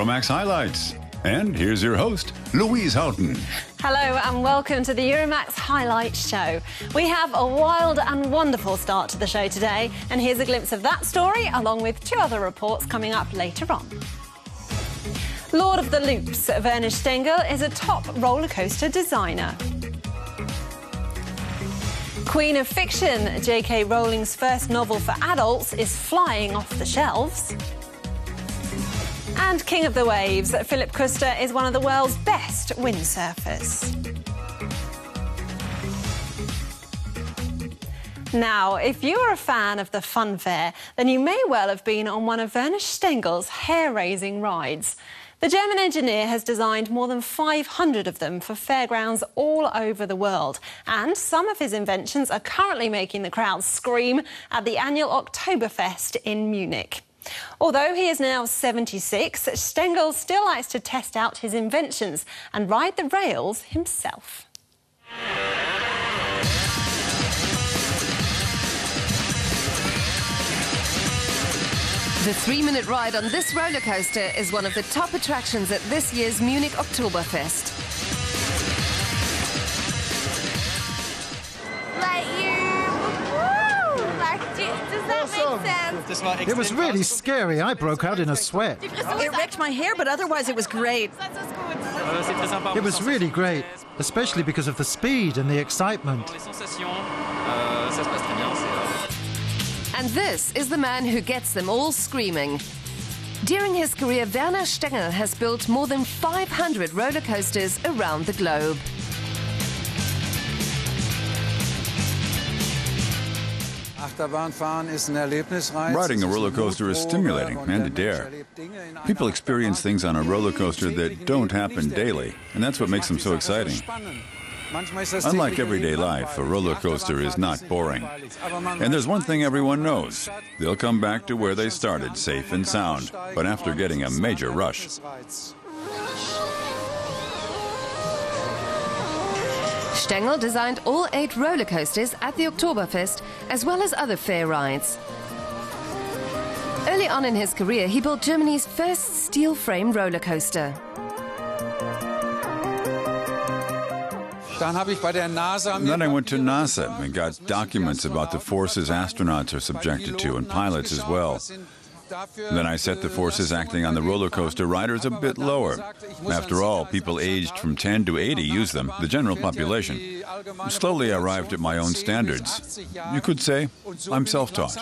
Euromaxx highlights. And here's your host, Louise Houghton. Hello and welcome to the Euromaxx Highlights Show. We have a wild and wonderful start to the show today, and here's a glimpse of that story along with two other reports coming up later on. Lord of the Loops, Werner Stengel is a top roller coaster designer. Queen of Fiction, J.K. Rowling's first novel for adults, is flying off the shelves. And King of the Waves, Philip Köster is one of the world's best windsurfers. Now, if you are a fan of the fun fair, then you may well have been on one of Werner Stengel's hair-raising rides. The German engineer has designed more than 500 of them for fairgrounds all over the world. And some of his inventions are currently making the crowd scream at the annual Oktoberfest in Munich. Although he is now 76, Stengel still likes to test out his inventions and ride the rails himself. The 3-minute ride on this roller coaster is one of the top attractions at this year's Munich Oktoberfest. It was really scary. I broke out in a sweat. It wrecked my hair, but otherwise it was great. It was really great, especially because of the speed and the excitement. And this is the man who gets them all screaming. During his career, Werner Stengel has built more than 500 roller coasters around the globe. Riding a roller coaster is stimulating and a dare. People experience things on a roller coaster that don't happen daily, and that's what makes them so exciting. Unlike everyday life, a roller coaster is not boring. And there's one thing everyone knows. They'll come back to where they started, safe and sound, but after getting a major rush. Stengel designed all 8 roller coasters at the Oktoberfest, as well as other fair rides. Early on in his career, he built Germany's first steel-frame roller coaster. Then I went to NASA and got documents about the forces astronauts are subjected to, and pilots as well. Then I set the forces acting on the roller coaster riders a bit lower. After all, people aged from 10 to 80 use them, the general population. Slowly I arrived at my own standards. You could say I'm self-taught.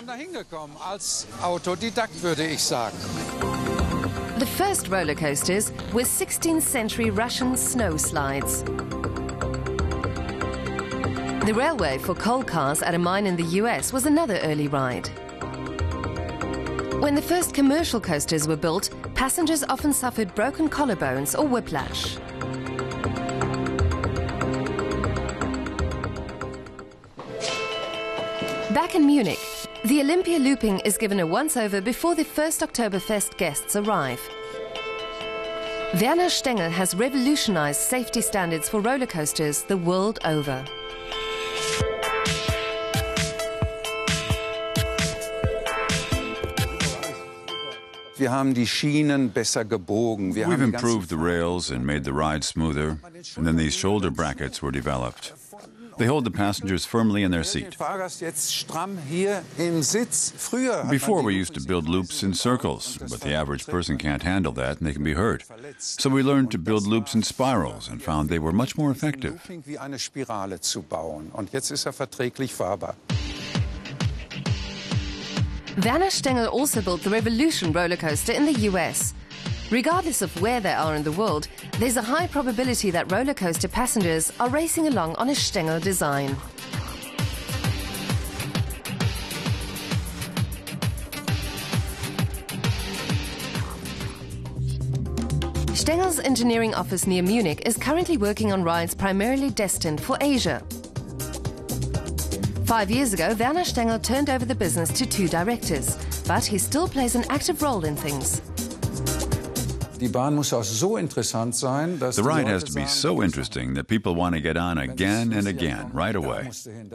The first roller coasters were 16th century Russian snow slides. The railway for coal cars at a mine in the US was another early ride. When the first commercial coasters were built, passengers often suffered broken collarbones or whiplash. Back in Munich, the Olympia looping is given a once-over before the first Oktoberfest guests arrive. Werner Stengel has revolutionized safety standards for roller coasters the world over. We've improved the rails and made the ride smoother, and then these shoulder brackets were developed. They hold the passengers firmly in their seat. Before, we used to build loops in circles, but the average person can't handle that and they can be hurt. So we learned to build loops in spirals and found they were much more effective. Werner Stengel also built the Revolution roller coaster in the US. Regardless of where they are in the world, there's a high probability that roller coaster passengers are racing along on a Stengel design. Stengel's engineering office near Munich is currently working on rides primarily destined for Asia. 5 years ago, Werner Stengel turned over the business to 2 directors, but he still plays an active role in things. The ride has to be so interesting that people want to get on again and again, right away. And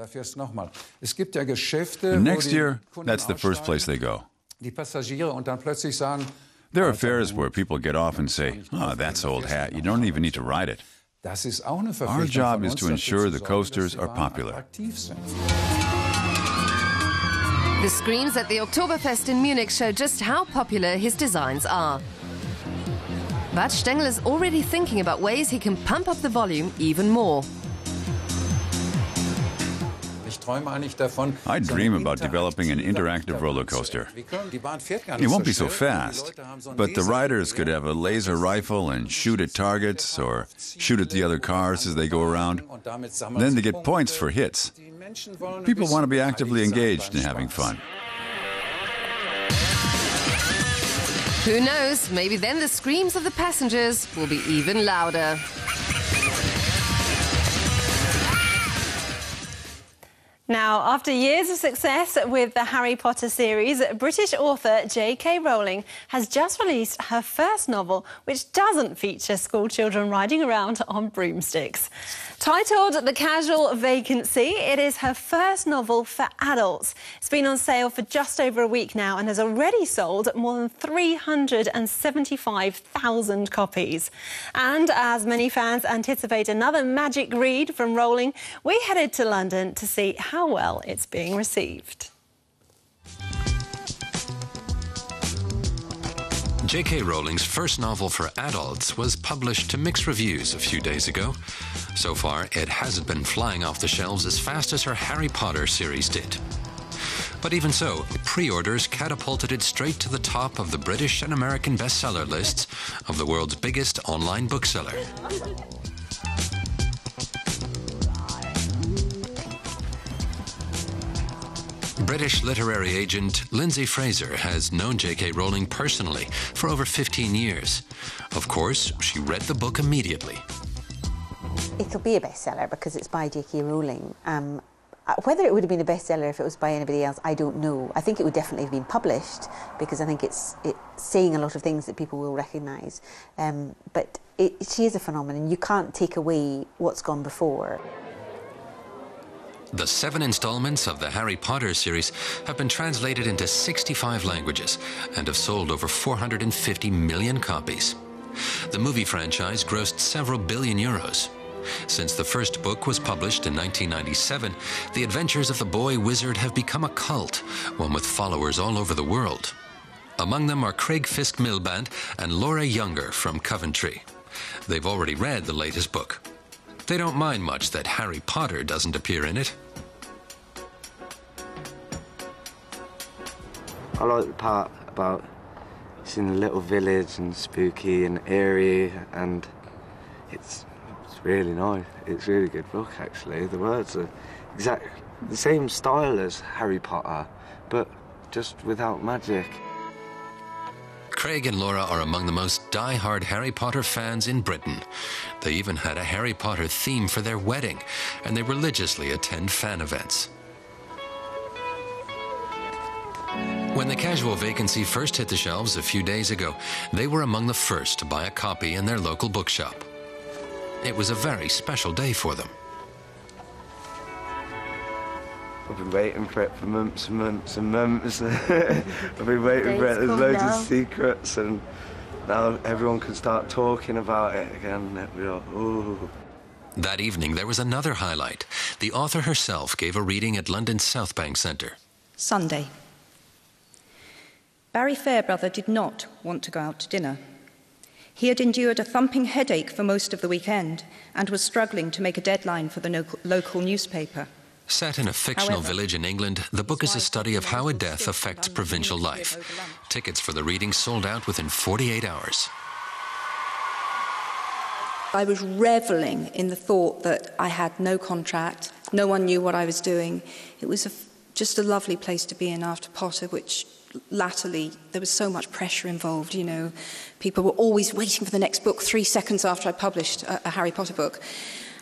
next year, that's the first place they go. There are fairs where people get off and say, "Oh, that's old hat. You don't even need to ride it." Our job is to ensure the coasters are popular. The screens at the Oktoberfest in Munich show just how popular his designs are. But Stengel is already thinking about ways he can pump up the volume even more. I dream about developing an interactive roller coaster. It won't be so fast, but the riders could have a laser rifle and shoot at targets or shoot at the other cars as they go around. Then they get points for hits. People want to be actively engaged in having fun. Who knows, maybe then the screams of the passengers will be even louder. Now, after years of success with the Harry Potter series, British author J.K. Rowling has just released her first novel, which doesn't feature schoolchildren riding around on broomsticks. Titled The Casual Vacancy, it is her first novel for adults. It's been on sale for just over a week now and has already sold more than 375,000 copies. And as many fans anticipate another magic read from Rowling, we headed to London to see how well it's being received. J.K. Rowling's first novel for adults was published to mixed reviews a few days ago. So far, it hasn't been flying off the shelves as fast as her Harry Potter series did. But even so, pre-orders catapulted it straight to the top of the British and American bestseller lists of the world's biggest online bookseller. British literary agent Lindsay Fraser has known J.K. Rowling personally for over 15 years. Of course, she read the book immediately. It'll be a bestseller because it's by J.K. Rowling. Whether it would have been a bestseller if it was by anybody else, I don't know. I think it would definitely have been published because I think it's saying a lot of things that people will recognise. But she is a phenomenon. You can't take away what's gone before. The 7 installments of the Harry Potter series have been translated into 65 languages and have sold over 450 million copies. The movie franchise grossed several billion euros. Since the first book was published in 1997, the adventures of the boy wizard have become a cult, one with followers all over the world. Among them are Craig Fisk-Miliband and Laura Younger from Coventry. They've already read the latest book. They don't mind much that Harry Potter doesn't appear in it. I like the part about it's in a little village and spooky and eerie, and it's really nice. It's a really good book, actually. The words are exactly the same style as Harry Potter, but just without magic. Craig and Laura are among the most die-hard Harry Potter fans in Britain. They even had a Harry Potter theme for their wedding, and they religiously attend fan events. When The Casual Vacancy first hit the shelves a few days ago, they were among the first to buy a copy in their local bookshop. It was a very special day for them. I've been waiting for it for months and months and months. I've been waiting for it. There's loads of secrets, and now everyone can start talking about it again. We're like, ooh. That evening, there was another highlight. The author herself gave a reading at London's South Bank Centre. Sunday. Barry Fairbrother did not want to go out to dinner. He had endured a thumping headache for most of the weekend and was struggling to make a deadline for the local newspaper. Set in a fictional village in England, the book is a study of how a death affects provincial life. Tickets for the reading sold out within 48 hours. I was revelling in the thought that I had no contract, no one knew what I was doing. It was just a lovely place to be in after Potter, which latterly there was so much pressure involved, you know. People were always waiting for the next book 3 seconds after I published a Harry Potter book.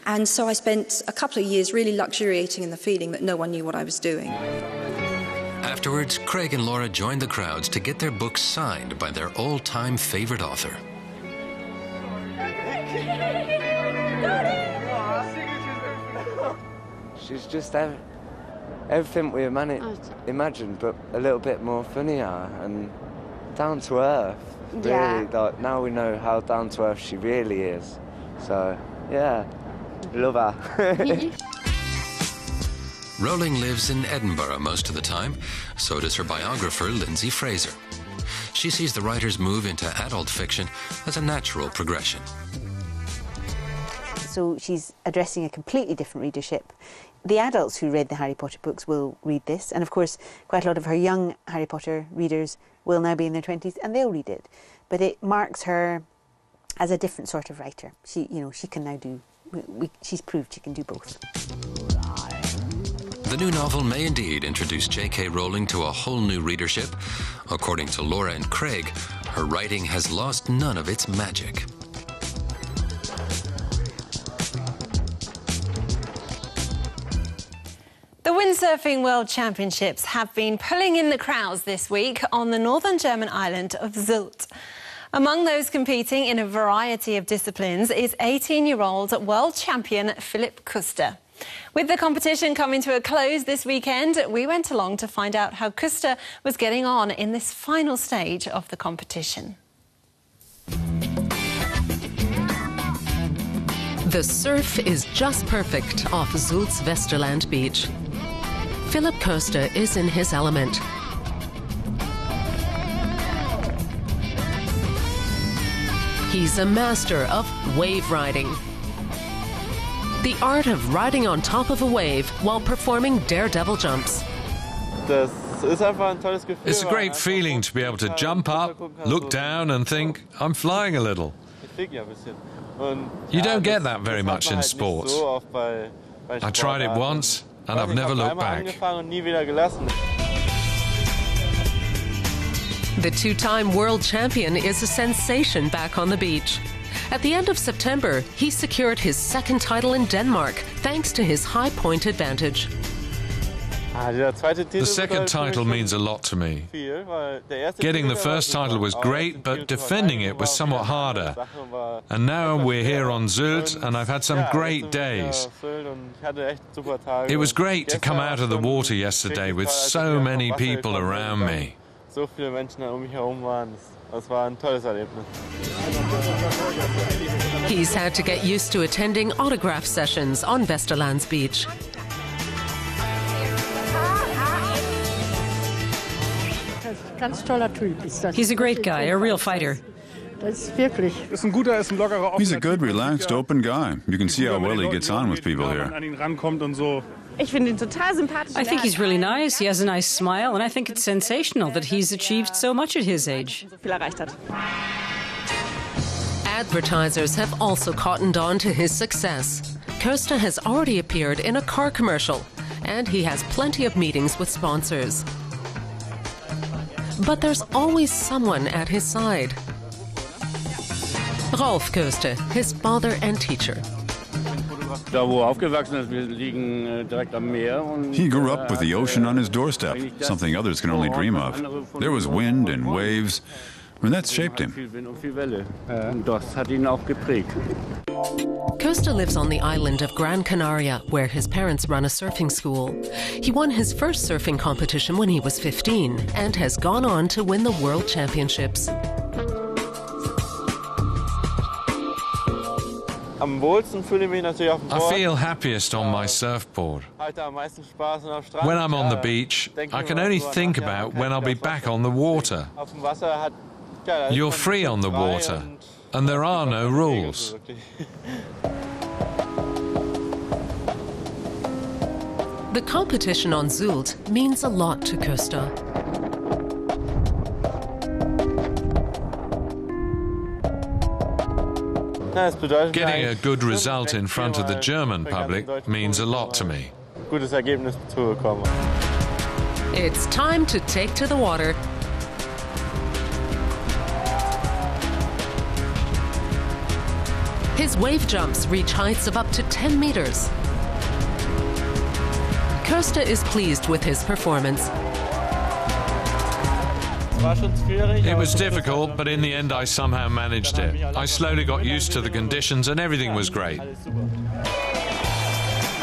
And so I spent a couple of years really luxuriating in the feeling that no one knew what I was doing. Afterwards, Craig and Laura joined the crowds to get their books signed by their all-time favourite author. She's just everything we imagined, but a little bit more funnier and down to earth. Really, like, now we know how down to earth she really is. So, yeah, love her. Rowling lives in Edinburgh most of the time. So does her biographer, Lindsay Fraser. She sees the writer's move into adult fiction as a natural progression. So she's addressing a completely different readership. The adults who read the Harry Potter books will read this, and of course quite a lot of her young Harry Potter readers will now be in their 20s and they'll read it. But it marks her as a different sort of writer. She can now do, she's proved she can do both. The new novel may indeed introduce J.K. Rowling to a whole new readership. According to Laura and Craig, her writing has lost none of its magic. The Windsurfing World Championships have been pulling in the crowds this week on the northern German island of Sylt. Among those competing in a variety of disciplines is 18-year-old world champion Philipp Köster. With the competition coming to a close this weekend, we went along to find out how Köster was getting on in this final stage of the competition. The surf is just perfect off Sylt's Westerland beach. Philipp Köster is in his element. He's a master of wave riding. The art of riding on top of a wave while performing daredevil jumps. It's a great feeling to be able to jump up, look down and think, I'm flying a little. You don't get that very much in sports. I tried it once and I've never looked back. The two-time world champion is a sensation back on the beach. At the end of September, he secured his second title in Denmark, thanks to his high point advantage. The second title means a lot to me. Getting the first title was great, but defending it was somewhat harder. And now we're here on Sylt, and I've had some great days. It was great to come out of the water yesterday with so many people around me. He's had to get used to attending autograph sessions on Westerland's beach. He's a great guy, a real fighter. He's a good, relaxed, open guy. You can see how well he gets on with people here. I think he's really nice, he has a nice smile, and I think it's sensational that he's achieved so much at his age. Advertisers have also cottoned on to his success. Köster has already appeared in a car commercial, and he has plenty of meetings with sponsors. But there's always someone at his side. Rolf Köster, his father and teacher. He grew up with the ocean on his doorstep, something others can only dream of. There was wind and waves, and that shaped him. Köster lives on the island of Gran Canaria, where his parents run a surfing school. He won his first surfing competition when he was 15 and has gone on to win the World Championships. I feel happiest on my surfboard. When I'm on the beach, I can only think about when I'll be back on the water. You're free on the water, and there are no rules. The competition on Sylt means a lot to Köster. Getting a good result in front of the German public means a lot to me. It's time to take to the water. His wave jumps reach heights of up to 10 meters. Köster is pleased with his performance. It was difficult, but in the end I somehow managed it. I slowly got used to the conditions and everything was great.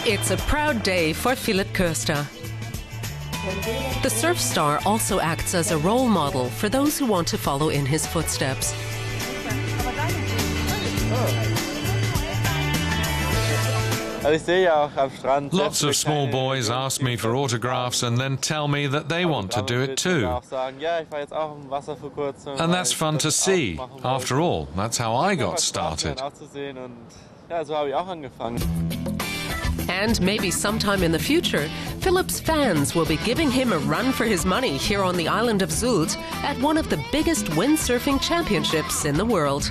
It's a proud day for Philipp Köster. The surf star also acts as a role model for those who want to follow in his footsteps. Lots of small boys ask me for autographs and then tell me that they want to do it too. And that's fun to see. After all, that's how I got started. And maybe sometime in the future, Philip's fans will be giving him a run for his money here on the island of Sylt at one of the biggest windsurfing championships in the world.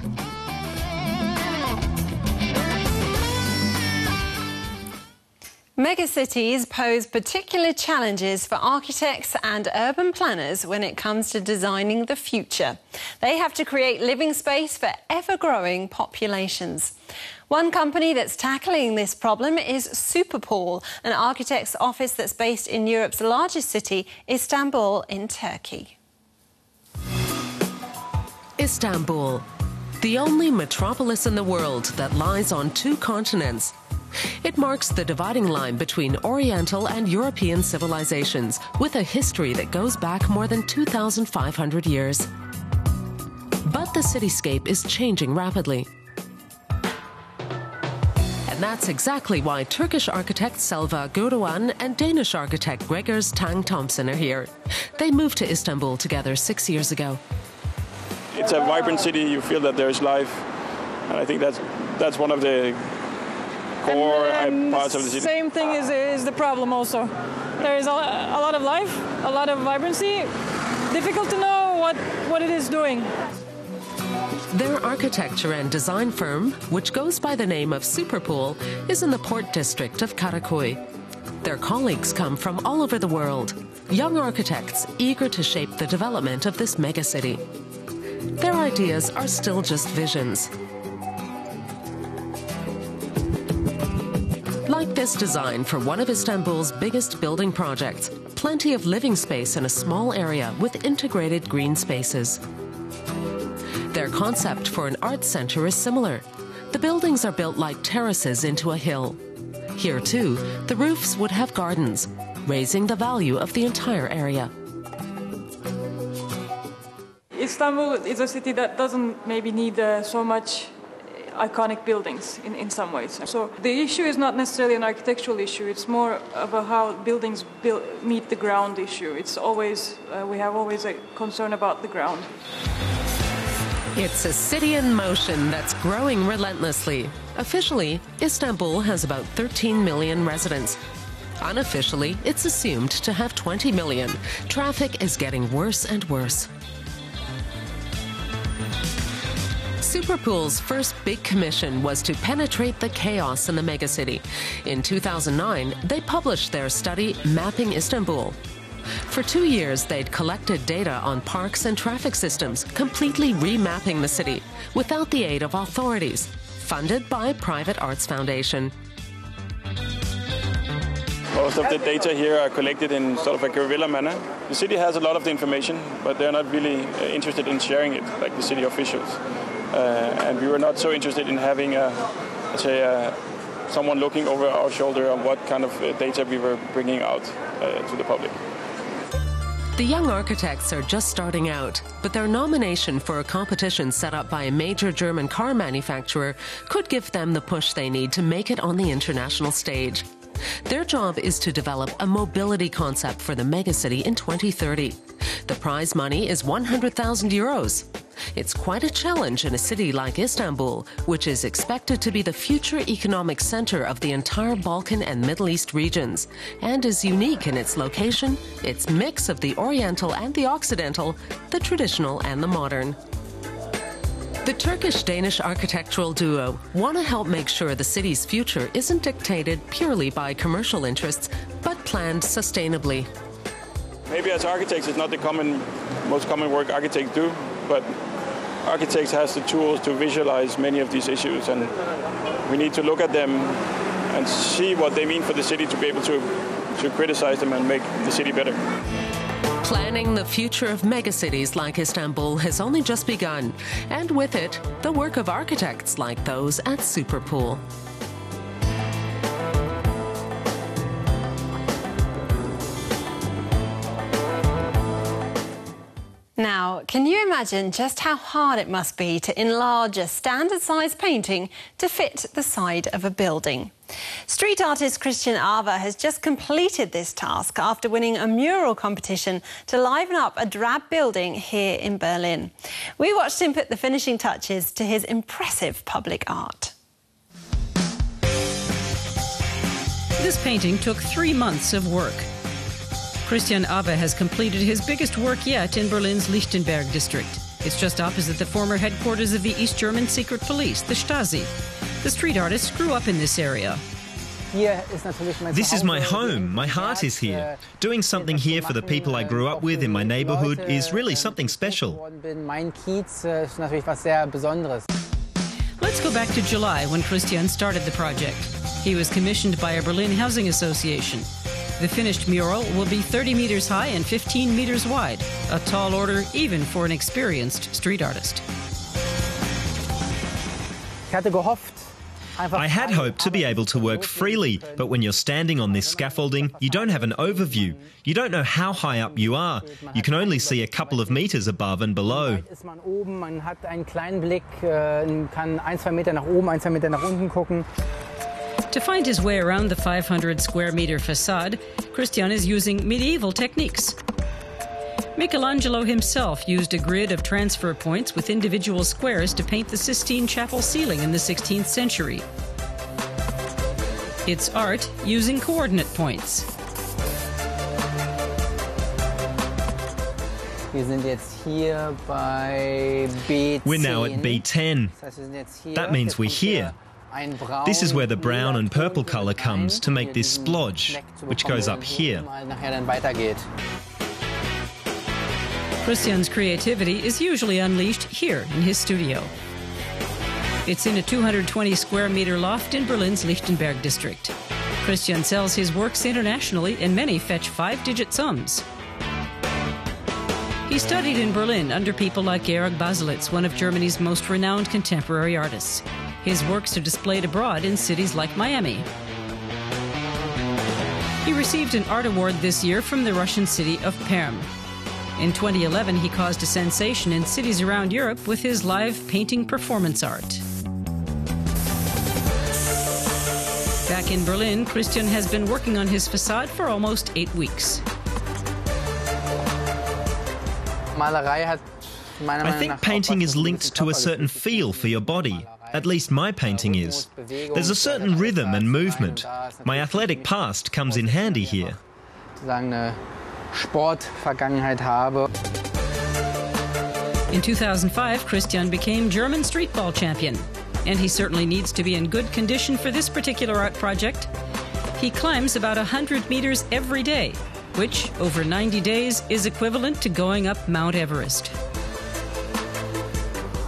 Megacities pose particular challenges for architects and urban planners when it comes to designing the future. They have to create living space for ever-growing populations. One company that's tackling this problem is Superpool, an architect's office that's based in Europe's largest city, Istanbul in Turkey. Istanbul, the only metropolis in the world that lies on two continents. It marks the dividing line between Oriental and European civilizations, with a history that goes back more than 2,500 years. But the cityscape is changing rapidly. And that's exactly why Turkish architect Selva Joanne and Danish architect Gregers Tang Thompson are here. They moved to Istanbul together 6 years ago. It's a vibrant city. You feel that there's life, and I think that's one of the core parts of the city. Same thing is the problem also. There is a lot of life, a lot of vibrancy. Difficult to know what it is doing. Their architecture and design firm, which goes by the name of Superpool, is in the port district of Karaköy. Their colleagues come from all over the world, young architects eager to shape the development of this megacity. Their ideas are still just visions. Like this design for one of Istanbul's biggest building projects, plenty of living space in a small area with integrated green spaces. Their concept for an art center is similar. The buildings are built like terraces into a hill. Here too, the roofs would have gardens, raising the value of the entire area. Istanbul is a city that doesn't maybe need so much iconic buildings in some ways. So the issue is not necessarily an architectural issue, it's more about how buildings meet the ground issue. It's always, we have always a concern about the ground. It's a city in motion that's growing relentlessly. Officially, Istanbul has about 13 million residents. Unofficially, it's assumed to have 20 million. Traffic is getting worse and worse. Superpool's first big commission was to penetrate the chaos in the megacity. In 2009, they published their study, Mapping Istanbul. For 2 years, they'd collected data on parks and traffic systems, completely remapping the city, without the aid of authorities, funded by Private Arts Foundation. Most of the data here are collected in sort of a guerrilla manner. The city has a lot of the information, but they're not really interested in sharing it, like the city officials. And we were not so interested in having, someone looking over our shoulder on what kind of data we were bringing out to the public. The young architects are just starting out, but their nomination for a competition set up by a major German car manufacturer could give them the push they need to make it on the international stage. Their job is to develop a mobility concept for the megacity in 2030. The prize money is 100,000 euros. It's quite a challenge in a city like Istanbul, which is expected to be the future economic center of the entire Balkan and Middle East regions, and is unique in its location, its mix of the Oriental and the Occidental, the traditional and the modern. The Turkish-Danish architectural duo want to help make sure the city's future isn't dictated purely by commercial interests, but planned sustainably. Maybe as architects, it's not the most common work architects do, but architects has the tools to visualize many of these issues, and we need to look at them and see what they mean for the city to be able to criticize them and make the city better. Planning the future of megacities like Istanbul has only just begun, and with it, the work of architects like those at Superpool. Now, can you imagine just how hard it must be to enlarge a standard-sized painting to fit the side of a building? Street artist Christian Ava has just completed this task after winning a mural competition to liven up a drab building here in Berlin. We watched him put the finishing touches to his impressive public art. This painting took 3 months of work. Christian Ava has completed his biggest work yet in Berlin's Lichtenberg district. It's just opposite the former headquarters of the East German secret police, the Stasi. The street artist grew up in this area. This is my home. My heart is here. Doing something here for the people I grew up with in my neighborhood is really something special. Let's go back to July when Christian started the project. He was commissioned by a Berlin housing association. The finished mural will be 30 meters high and 15 meters wide, a tall order even for an experienced street artist. I had hoped to be able to work freely, but when you're standing on this scaffolding, you don't have an overview. You don't know how high up you are. You can only see a couple of meters above and below. To find his way around the 500 square meter facade, Christian is using medieval techniques. Michelangelo himself used a grid of transfer points with individual squares to paint the Sistine Chapel ceiling in the 16th century. It's art using coordinate points. We're now at B10. That means we're here. This is where the brown and purple colour comes to make this splodge, which goes up here. Christian's creativity is usually unleashed here in his studio. It's in a 220 square meter loft in Berlin's Lichtenberg district. Christian sells his works internationally and many fetch 5-digit sums. He studied in Berlin under people like Georg Baselitz, one of Germany's most renowned contemporary artists. His works are displayed abroad in cities like Miami. He received an art award this year from the Russian city of Perm. In 2011, he caused a sensation in cities around Europe with his live painting performance art. Back in Berlin, Christian has been working on his facade for almost 8 weeks. I think painting is linked to a certain feel for your body. At least my painting is. There's a certain rhythm and movement. My athletic past comes in handy here. In 2005, Christian became German streetball champion, and he certainly needs to be in good condition for this particular art project. He climbs about 100 meters every day, which, over 90 days, is equivalent to going up Mount Everest.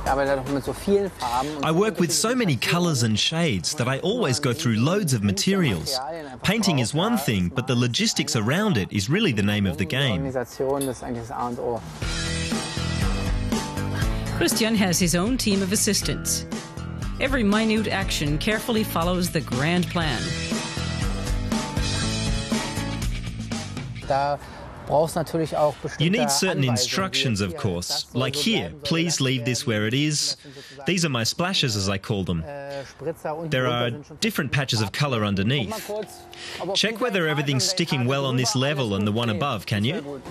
I work with so many colours and shades that I always go through loads of materials. Painting is one thing, but the logistics around it is really the name of the game. Christian has his own team of assistants. Every minute action carefully follows the grand plan. You need certain instructions, of course, like here, please leave this where it is. These are my splashes, as I call them. There are different patches of colour underneath. Check whether everything's sticking well on this level and the one above, can you?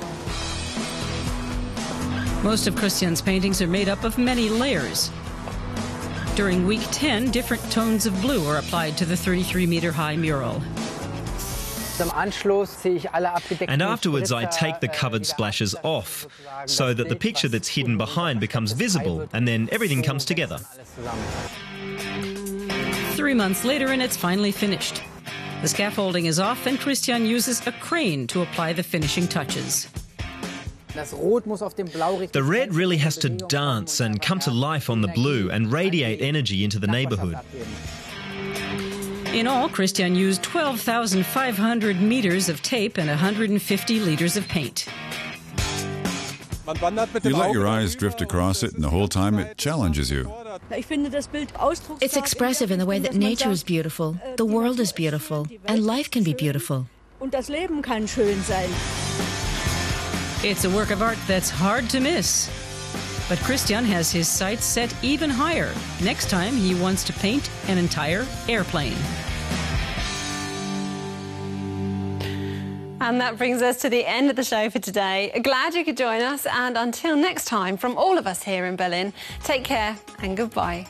Most of Christian's paintings are made up of many layers. During week 10, different tones of blue are applied to the 33-meter-high mural. And afterwards I take the covered splashes off, so that the picture that's hidden behind becomes visible, and then everything comes together. 3 months later and it's finally finished. The scaffolding is off and Christian uses a crane to apply the finishing touches. The red really has to dance and come to life on the blue and radiate energy into the neighbourhood. In all, Christian used 12,500 meters of tape and 150 liters of paint. You let your eyes drift across it, and the whole time it challenges you. It's expressive in the way that nature is beautiful, the world is beautiful, and life can be beautiful. It's a work of art that's hard to miss. But Christian has his sights set even higher. Next time, he wants to paint an entire airplane. And that brings us to the end of the show for today. Glad you could join us, and until next time, from all of us here in Berlin, take care and goodbye.